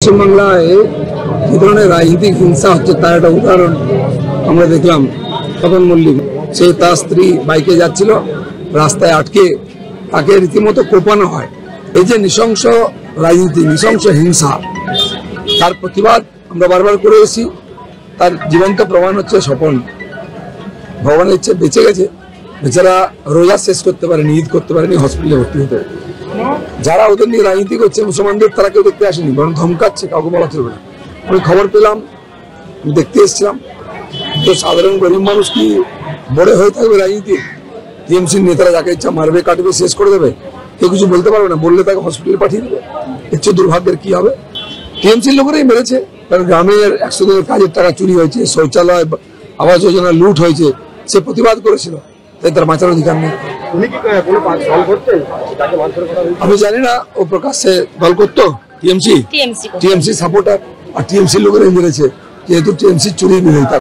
পশ্চিমবাংলায় কি ধরনের রাজনৈতিক হিংসা হচ্ছে তার একটা উদাহরণ আমরা দেখলাম। তপন মল্লিক, সে তার স্ত্রী বাইকে যাচ্ছিল, রাস্তায় আটকে তাকে রীতিমতো কোপানো হয়। এই যে নৃশংস রাজনীতি, নৃশংস হিংসা, তার প্রতিবাদ আমরা বারবার করে এসেছি। তার জীবন্ত প্রমাণ হচ্ছে স্বপন। ভগবানের ইচ্ছে বেঁচে গেছে, বেচারা রোজা শেষ করতে পারেনি, ঈদ করতে পারেনি, হসপিটালে ভর্তি হতে। যারা ওদের নিয়ে রাজনীতি করছে মুসলমানদের, তারা কেউ দেখতে আসেনি, বরং ধমকাচ্ছে, কাউকে বলা চলবে না। আমি খবর পেলাম, দেখতে এসেছিলাম। তো সাধারণ গরিব মানুষ কি বড় হয়ে থাকবে রাজনীতি? টিএমসির নেতারা যাকে ইচ্ছা মারবে, কাটবে, শেষ করে দেবে, কেউ কিছু বলতে পারবে না। বললে তাকে হসপিটালে পাঠিয়ে দেবে। এর চেয়ে দুর্ভাগ্যের কি হবে? টিএমসির লোকেরাই মেরেছে, কারণ গ্রামের 100 দিনের কাজের টাকা চুরি হয়েছে, শৌচালয় আবাস যোজনা লুট হয়েছে, সে প্রতিবাদ করেছিল, তাই তার বাঁচার অধিকার নেই। আমি জানি না ও প্রকাশ্যে দল করতো, টিএমসি সাপোর্টার, আর টিএমসি লোকেরাই মেরেছে, যেহেতু টিএমসি চুরি বিরোধী।